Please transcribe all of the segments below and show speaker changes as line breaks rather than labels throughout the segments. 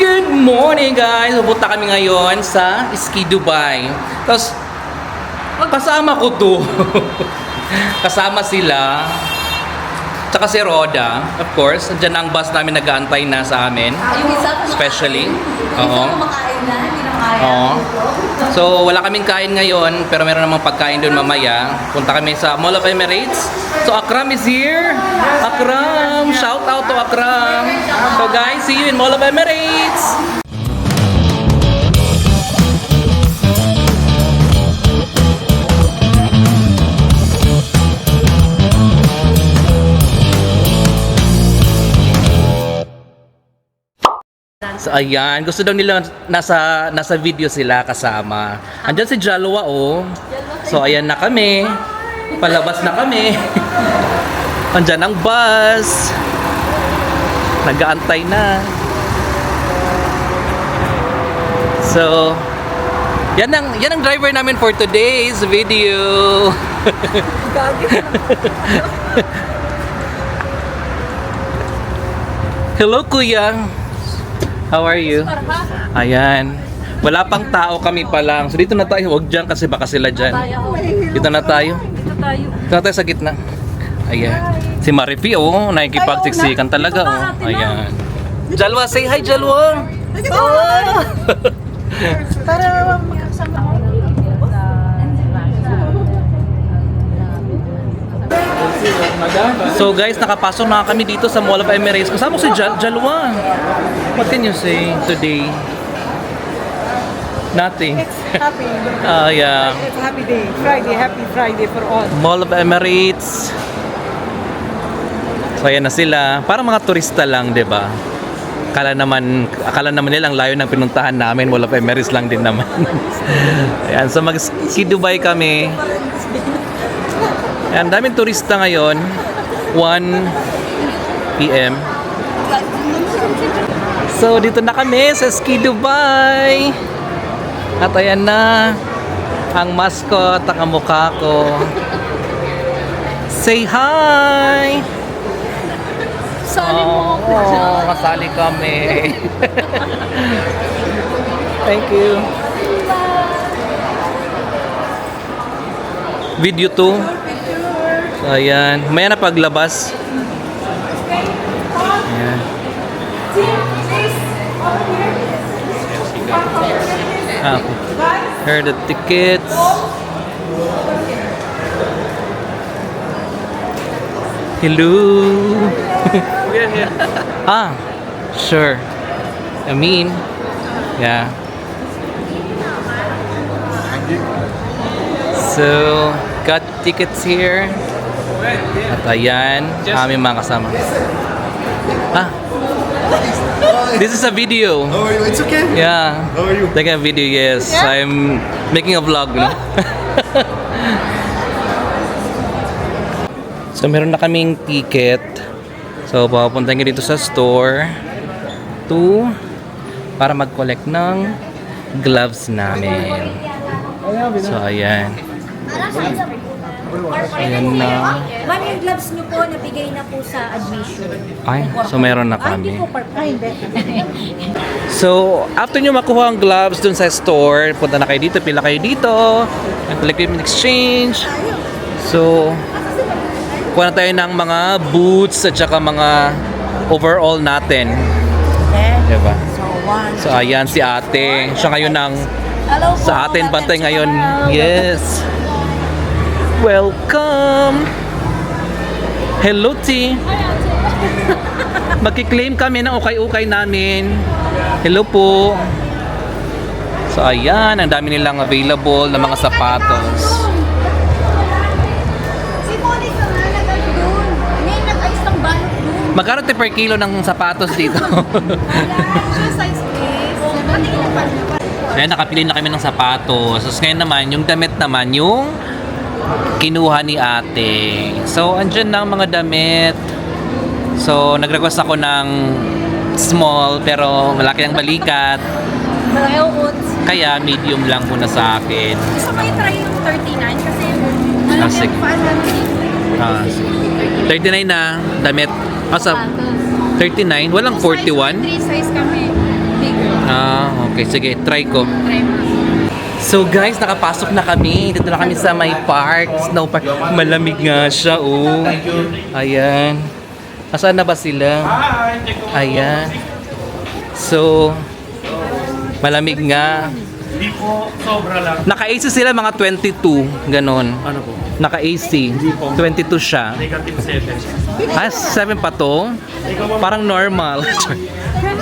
Good morning guys! Pupunta kami ngayon sa Ski Dubai. Tapos, kasama ko to. Kasama sila. Tsaka si Roda, of course. Diyan ang bus namin nag-aantay na sa amin. Especially. Oo. Oo. So, wala kaming kain ngayon, pero meron namang pagkain doon mamaya. Punta kami sa Mall of Emirates. So, Akram is here. Akram! Shout out to Akram. So, guys, see you in Mall of Emirates. So, ayan. Gusto daw nila nasa video sila kasama. Andyan si Jalwa, oh. So, ayan na kami. Palabas na kami. Andyan ang bus. Nag-aantay na. So, yan ang driver namin for today's video. Hello, kuya. How are you? Ayan. Wala pang tao kami pa lang. So dito na tayo. Huwag dyan kasi baka sila dyan. Dito na tayo. Dito na tayo sa gitna. Ayan. Si Marifi, oh. Nakikipagsiksikan talaga, oh. Ayan. Jalwa, say hi, Jalwa. Oh!
Para makasama ako.
So guys, nakapasok na kami dito sa Mall of Emirates. Kasama ko si Jalwa. What can you say today? Nothing.
It's happy.
Yeah.
It's a happy day. Friday, happy Friday for all.
Mall of Emirates. So ayan na sila. Parang mga turista lang, 'di ba? Akala naman nila ang layo ng pinuntahan namin. Mall of Emirates lang din naman. Ayan, so mag-ski Dubai kami. Ayan, daming turista ngayon. 1 PM. So, dito na kami sa Ski Dubai. At ayan na ang mascot, ang mukha ko. Say hi!
Sali mo ako.
Oh, kasali kami. Thank you. Video 2. So, ayan. Maya na paglabas. Ayan. Ah, okay. Here are the tickets. Hello. Ah, sure. I mean, yeah. So, got tickets here. At ayan, aming mga kasama. Ah, this is a video.
How are you? It's okay.
Yeah.
How are you?
Taking a video, yes. I'm making a vlog, no? So, meron na kaming ticket. So, papunta nga dito sa store para mag-collect ng gloves namin. So, ayan. Ayan na.
Ma'am, yung gloves nyo po, nabigay na po sa admission.
Ay, so meron na kami.
Hindi po
So, after nyo makuha ang gloves dun sa store, punta na kayo dito, pila kayo dito, equipment exchange. So, kuha na tayo ng mga boots at saka mga overall natin. Diba? So, ayan si ate. Siya ngayon ang sa atin bantay ngayon. Yes. Welcome. Hello, T. Magki-claim kami ng ukay-ukay namin. Hello po. So, ayan. Ang dami nilang available na mga sapatos.
Si Monica nga, nag-doon. Ngayon, nag-ayos ng balot doon.
Magkano per kilo ng sapatos dito?
Shoe size, please. Patingin na pa.
Ayan, nakapili na kami ng sapatos. So, ngayon naman, yung damit naman, yung kinuha ni ate. So, andyan na ang mga damit. So, nag-request ako ng small, pero malaki ang balikat. Kaya, medium lang muna sa akin.
Gusto ko i-try yung 39 kasi
Sige.
yung
39 na damit. Sa 39, walang 41.
3 size kami. Big
Okay, sige, try ko. So guys, nakapasok na kami. Dito na kami sa may park, snow park. Malamig nga siya, oh. Ayan. Asan na ba sila? Ayan. So, malamig nga.
Hindi po sobra lang.
Naka-AC sila mga 22, ganon.
Ano po?
Naka-AC, 22 siya.
Negative 7.
Ah, 7 pa to? Parang normal.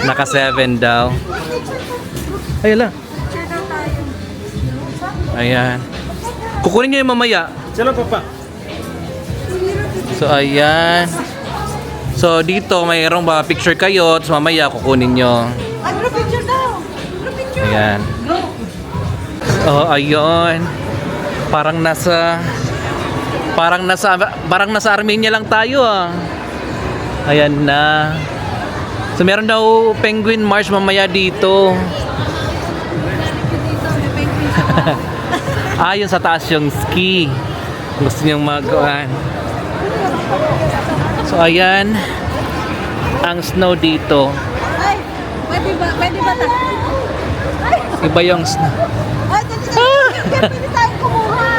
Naka-7 daw. Ayun lang. Ayan. Kukunin nyo yung mamaya.
Sila pa pa.
So, ayan. So, dito mayroong ba picture kayo. So, mamaya kukunin nyo.
Group picture daw. Group picture.
Ayan. Oh, ayun. Parang nasa Armenia lang tayo ah. Ayan na. So meron daw penguin march mamaya dito. Yun sa taas yung ski. Gusto niyong magawan. So ayan ang snow dito.
Ay, pwede ba ta?
Iba yung snow.
Ay, pwede tayo kumuha.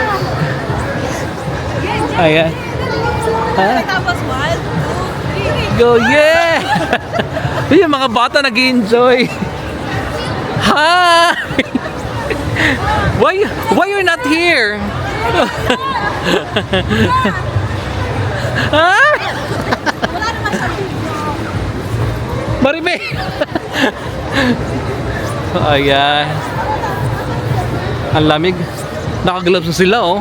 Ayan. Ha?
Tapos 1, 2, 3.
Go, yeah! Yung mga bata nag-enjoy. Hi! Why you're not here? Ha?
Wala naman sa video.
Maribe! Ayan. Ang lamig. Naka-gloves na sila, oh.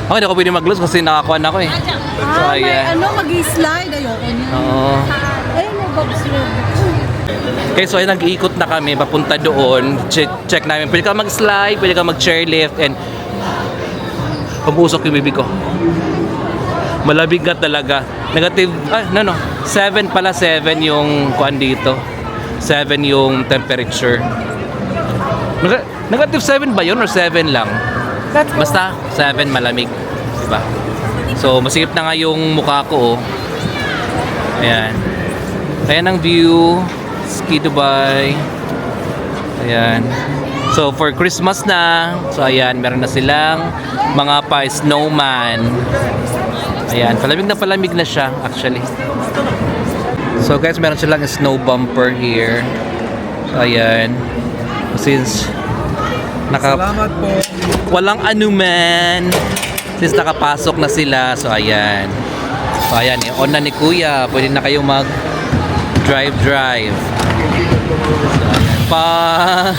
Ako hindi ako pwede mag-gloves kasi nakakuha na ako eh. So, ayan.
Mag-slide. Ayoko niya.
Oo.
Ayun, may bobsled.
Okay, so ayun, nag-iikot na kami papunta doon. Check namin. Pwede ka mag-slide, pwede ka mag-chairlift, and pag-usok yung bibig ko. Malabig ka talaga. Negative, 7 pala, 7 yung kuan dito. 7 yung temperature. Negative 7 ba yun or 7 lang? Basta 7 malamig. Diba? So, masikip na nga yung mukha ko, oh. Ayan. Ayan ang view. Ski Dubai. Ayan. So, for Christmas na. So, ayan. Meron na silang mga pa-snowman. Ayan. Palamig na siya, actually. So, guys, meron silang snow bumper here. So, ayan. Since
Salamat po.
walang anuman. Since nakapasok na sila. So, ayan. So, ayan. On na ni Kuya. Pwede na kayong mag-drive. So, ayan pa.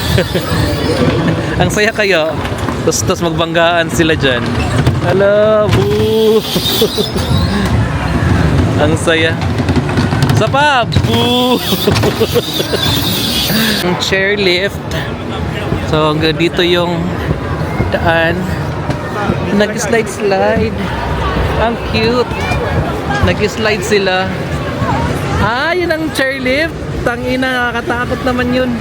Ang saya kayo. Tapos magbanggaan sila dyan. Hello. Boo. Ang saya. Sa pa. Boo. Ang chairlift. So, hanggang dito yung daan. Nag-slide. Ang cute. Nag-slide sila. Yun ang chairlift. Tangina, nakakatakot naman yun.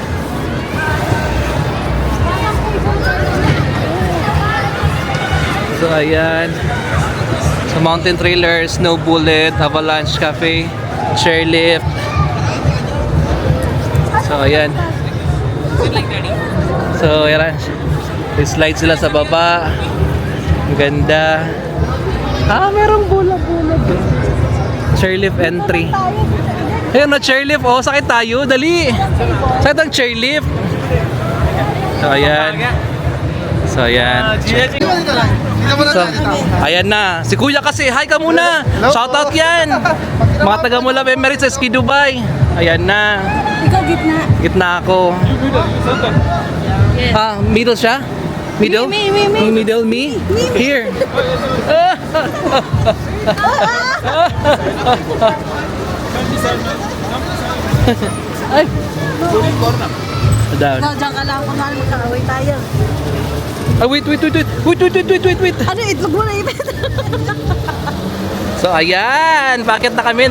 So, ayan. So, mountain trailer, snow bullet, avalanche cafe, chairlift. So, ayan. So, ayan. Slide sila sa baba. Ang ganda. Merong bulag-bulag eh. Chairlift entry. Ayun na, chairlift. Oh, sakit tayo. Dali. Sakit ang chairlift. So, ayan. So, ayan. So, ayan na. Si Kuya kasi. Hi ka muna. Shoutout yan. Mga taga mula Emirates sa Ski Dubai. Ayan na.
Ikaw gitna.
Gitna ako. Middle siya? Middle?
Me.
Middle me? Here. Ay. Down.
Diyan ka lang. Kung magkakaway tayo.
Wait.
Ano, itlog mo na ipit?
So, ayan. Bakit na kami?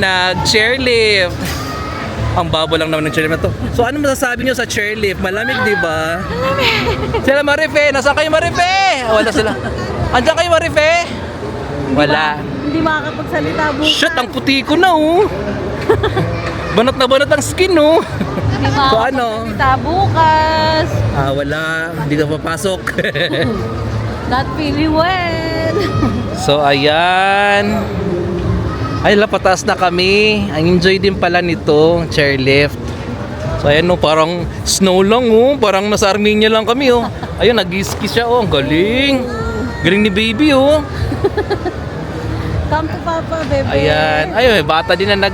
Nag-chairlift. Ang babo lang naman ng chairlift na to. So, ano masasabi nyo sa chairlift? Malamig, di ba? Sila Marife. Nasaan kayo Marife? Wala sila. Andiyan kayo Marife? Wala.
Hindi makakapagsalita bukas.
Shit, ang puti ko na, oh. Banat na banat ang skin, no?
Hindi
So, ano?
makakapagsalita bukas.
Wala. Hindi ka papasok.
Not feeling well.
So, ayan. Ay, lapataas na kami. Ang enjoy din pala nito, chairlift. So, ayan, no, parang snow lang, oh. Parang nasa Armenia lang kami, oh. Ayun, nag-ski siya, oh. Ang galing. Galing ni baby, oh.
Kampo papa, bebe.
Ayan. Ayun, bata din na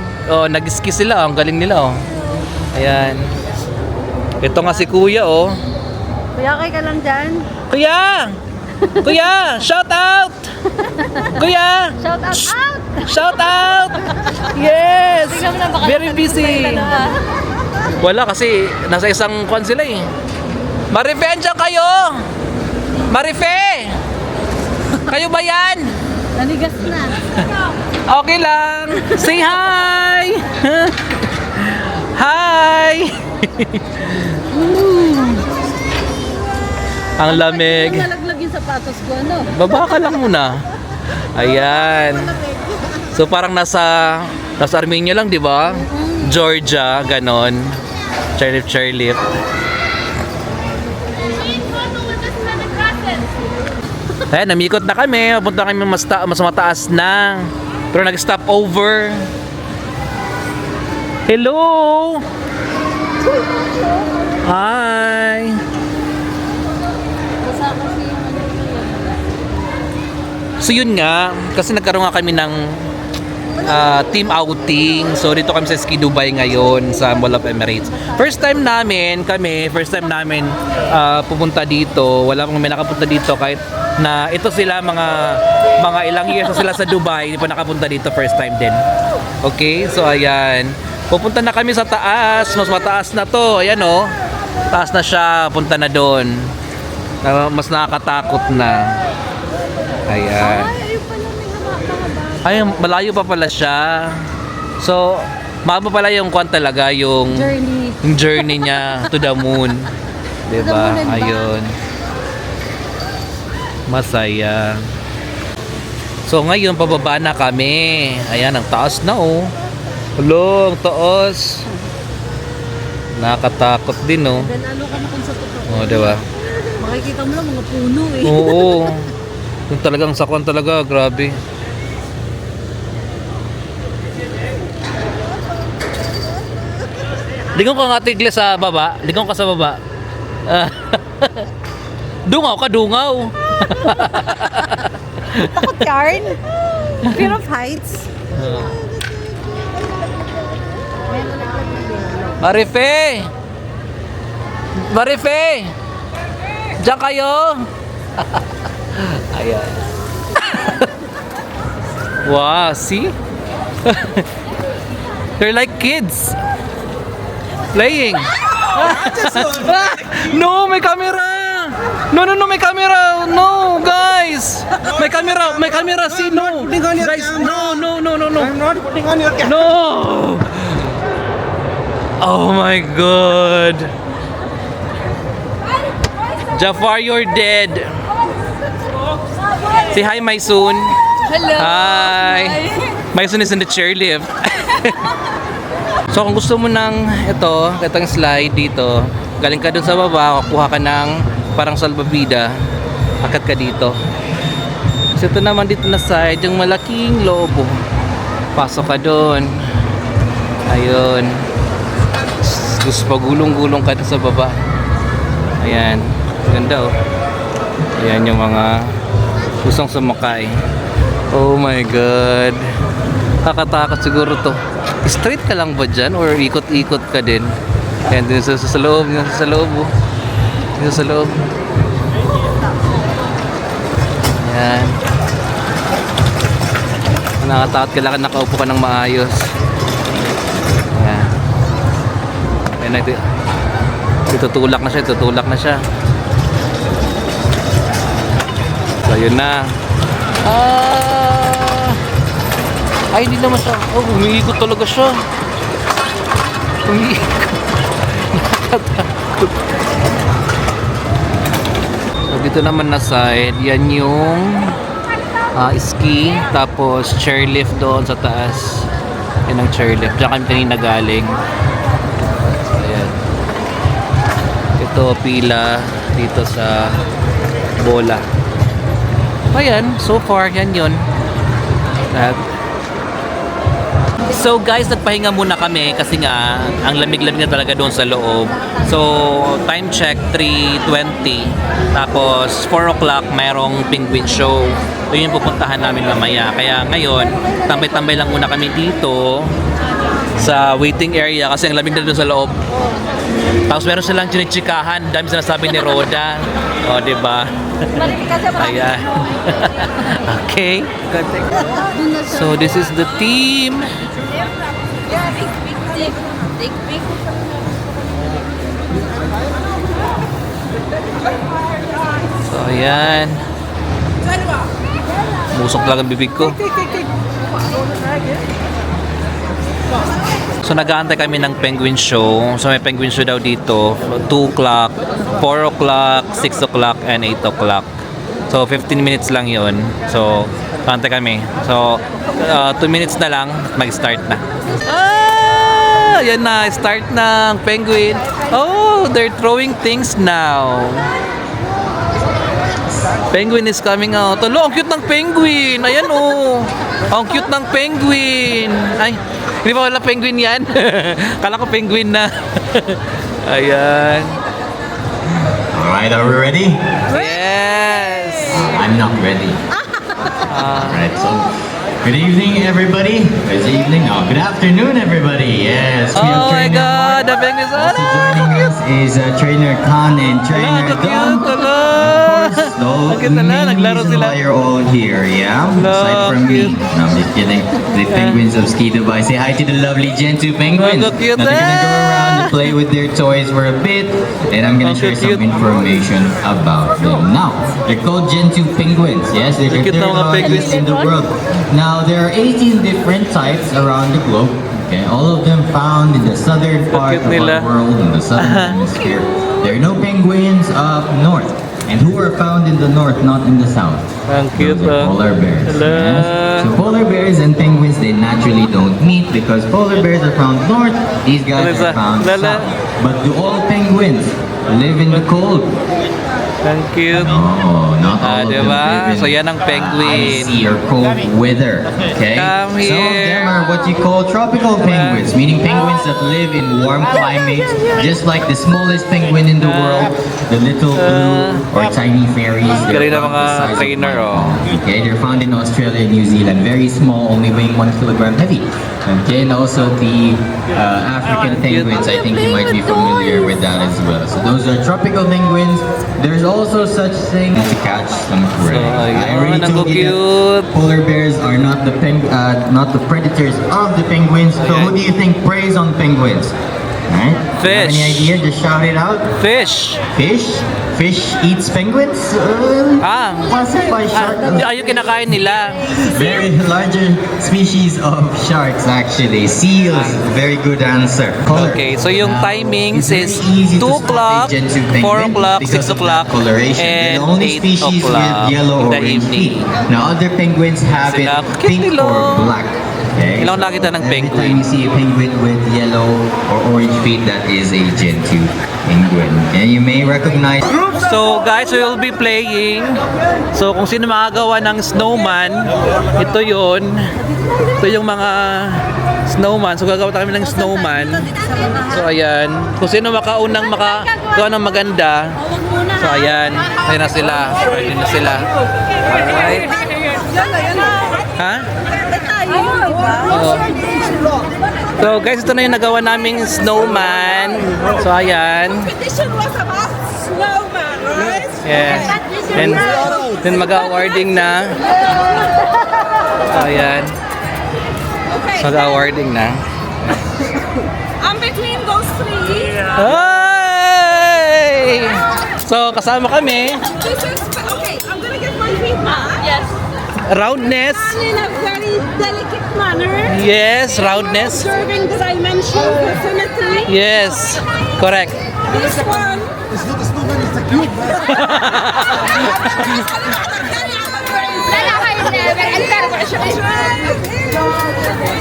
nag-ski sila. Ang galing nila, oh. Ayan. Ito nga si kuya, oh.
Kuya, kay ka lang dyan.
Kuya! Kuya! Shout out! Kuya!
Shout out, out!
Shout out! Yes!
Tingnan mo na baka
Very
nandun
busy.
tayong dalawa.
Wala kasi nasa isang kwan sila eh. Marife, andyan kayo! Marife! Kayo ba yan?
Nanigas na.
Okay lang. Say hi! Hi! Ang lamig.
Ang nalaglag yung sapatos ko, ano?
Baba ka lang muna. Ayan. So parang nasa Armenia lang, di ba? Georgia, ganon. Chairlift. Ayan, namikot na kami. Punta kami mas mataas na. Pero nag-stop over. Hello! Hi!
Kasama si
So yun nga, kasi nagkaroon nga kami ng team outing. So dito kami sa Ski Dubai ngayon sa Mall of Emirates. First time namin pupunta dito. Wala pang may nakapunta dito kahit na ito sila mga ilang years na sila sa Dubai, hindi pa nakapunta dito, first time din. Okay, so ayan. Pupunta na kami sa taas, mas mataas na to. Ayan oh. Taas na siya, punta na doon. Mas nakakatakot na. Ayan.
ayun pala, may haba-haba.
Ay, malayo pa pala siya. So, mahaba pala yung kwan talaga, yung journey niya to the moon. Diba?
To the moon and back.
Ayun. Masaya. So, ngayon, pababa na kami. Ayan, ang taas na, oh. Hello, ang taas. Nakakatakot din, oh.
Then ano ka na kung sa totoo?
Oh, diba?
Makikita mo lang mga puno eh.
Oo. Yung talagang sakwan talaga, grabe. Lingon ka nga tigli sa baba. Lingon ka sa baba. Dungaw ka, dungaw.
Takot yarn. Fear of heights.
Marife! Marife! Diyan kayo! Ayan. Wow, see? They're like kids. Playing. No, may camera! No, may camera! No, guys! May camera, see? No! Guys, no.
I'm not putting on your camera.
No! Oh my god! Jafar, you're dead. Say hi, Maisun.
Hello.
Hi. Maisun is in the chairlift. So kung gusto mo ng itong slide dito, galing ka dun sa baba, kukuha ka ng parang salbabida, akat ka dito. So ito naman dito na side, yung malaking lobo. Pasok ka dun. Ayun. Gusto pagulong-gulong ka dun sa baba. Ayan. Ganda oh. Ayan yung mga gustong sumakay. Oh my god. Kakatakot siguro to. Straight ka lang ba dyan? Or ikot-ikot ka din? Ayan, din sa loob. Sa loob oh. Dito sa loob. Ayan. Nakakatakot, kailangan nakaupo ka ng maayos. Ayan. Ayan na ito. Tutulak na siya. So, yun na. Ay, hindi naman siya. Oh, umiikot talaga siya. Umiikot. Nakatakot. So, dito naman na side, yan yung ski, tapos chairlift doon sa taas. Yan ang chairlift. Diyan kami kanina galing. Ayan. Ito, pila dito sa bola. Ayan, so far, yan yun. Lahat. So guys, nagpahinga muna kami kasi nga ang lamig-lamig na talaga doon sa loob. So time check 3:20. Tapos 4 o'clock mayroong penguin show. Yun yung pupuntahan namin mamaya. Kaya ngayon, tambay-tambay lang muna kami dito sa waiting area kasi ang lamig na doon sa loob. Tapos meron silang chinichikahan. Dami sinasabi ni Roda. O, diba? Ayan. Okay. So this is the team. So ayan. Musok talaga ang bibig ko. So nag-aantay kami ng penguin show. So may penguin show daw dito 2 o'clock, 4 o'clock, 6 o'clock, and 8 o'clock. So 15 minutes lang yon. So aantay kami. So 2 minutes na lang mag-start na. Ah! Yan na, start ng penguin. Oh, they're throwing things now. Penguin is coming out. Alo, ang cute ng penguin. Ayan oh. Ang cute ng penguin. Ay, hindi pa wala penguin yan. Kala ko penguin na. Ayan.
Alright, are we ready?
Yes.
I'm not ready. Alright, so good evening everybody. Good evening. Oh, good afternoon everybody. Yes, we have
Oh my
trainer
God, the
Mark.
penguin is
Also joining us is trainer Khan and trainer
Ang cute.
Dom.
Alo.
So,
Ang cute na lang.
main
Naglaro
reason
sila.
why you're all here, yeah? Aside from me.
cute.
No, I'm just kidding. The penguins of Ski Dubai. Say hi to the lovely Gentoo penguins.
Ang cute
Now they're gonna go
na.
around and play with their toys for a bit, and I'm gonna
Ang
share some
cute.
information about them. Now, they're called Gentoo penguins. Yes, they're the
Ang cute
third
ng mga penguins.
largest in the world. Now, there are 18 different types around the globe. Okay, all of them found in the southern part
cute
of
nila.
our world, in the southern hemisphere. There are no penguins up north. And who are found in the north, not in the south?
Ang cute,
Those are
ah.
polar bears.
Hello.
Yes. So polar bears and penguins, they naturally don't meet because polar bears are found north, these guys
Ano
are
sa-
found
Lala.
south. But do all penguins live in the cold?
Ang cute.
No, not
Ah,
all of them
diba?
live in
So yan ang penguin.
icy or cold weather. Okay?
Come
Some of
here.
them are what you call tropical penguins, meaning penguins that live in warm climates, just like the smallest penguin in the world, the little blue or tiny fairies. They're
Galing na
about
mga
the size of
trainer,
my
oh.
palm. Okay, they're found in Australia and New Zealand, very small, only weighing 1 kilogram heavy. Okay, and also the African penguins, I think you might be familiar with that as well. So those are tropical penguins. There's also such thing to catch some prey. I already
ayun, ang
told you
cute.
that polar bears are not the predators of the penguins. So who do you think preys on penguins? Right?
Fish.
Have any idea? Just shout it out.
Fish.
Fish? Fish eats penguins?
Ah.
Classify shark as
Ayun kinakain nila.
very larger species of sharks actually. Seals, very good answer. Color.
Okay, so yung
Now,
timings
it's
is
very easy
2
to spot
o'clock,
a Gentoo
4
penguin
o'clock,
because
6
of
o'clock,
that coloration. They're
and
the only
8
species with
o'clock
yellow
in
or
the
orange
evening.
feet. Now other penguins have it
Sila, cute
pink
nila.
or black. Okay,
Ilang nakita ng
every
penguin?
time you see a penguin with yellow or orange feet, that is a Gentoo penguin. And you may recognize.
So guys, we will be playing. So kung sino makagawa ng snowman, ito yon. Ito yung mga snowman. So gagawa kami ng snowman. So ayan. Kung sino makaunang makagawa ng maganda. So ayan. Ayan na sila. Ready na sila. Alright. Ha? Oo. So guys, ito na yung nagawa naming snowman. So ayan.
Competition was about snowman, right?
Yes. Then mag-awarding na. So, ayan.
Okay.
Mag-awarding na.
Between those three,
Hey! So, kasama kami.
this is okay. I'm gonna get my feedback. Yes.
Roundness.
In a very delicate manner.
Yes, roundness.
Observing the dimension, the symmetry.
Yes. Correct.
This one.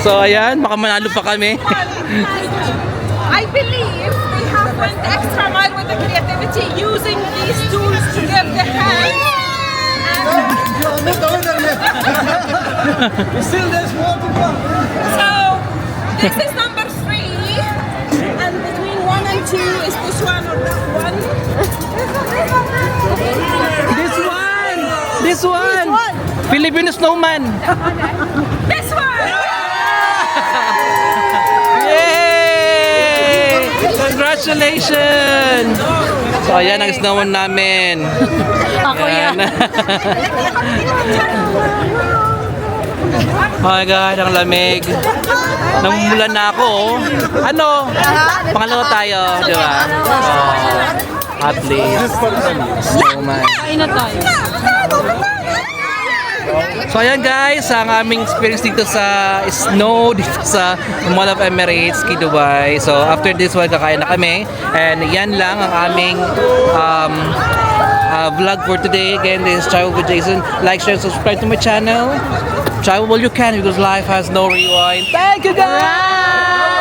So ayan, baka manalo pa kami.
I believe they have went the extra mile with the creativity using these tools to give the hand.
Still there's more to come.
So this is number 3, and between 1 and 2 is this one or that one.
This one! Filipino snowman!
This one.
Yay! Congratulations! So ayan ang snowman namin.
Ako yan.
Oh my God, ang lamig. Namumulan na ako. Oh. Ano? Pangalawa tayo, di ba? Oh, at least. Snowman.
Kain na tayo.
So ayan guys, ang aming experience dito sa snow, dito sa Mall of Emirates, Ski Dubai. So after this one, kakain na kami. And yan lang ang aming vlog for today. Again, this is Travel with Jason. Like, share, subscribe to my channel. Travel while you can because life has no rewind. Thank you guys!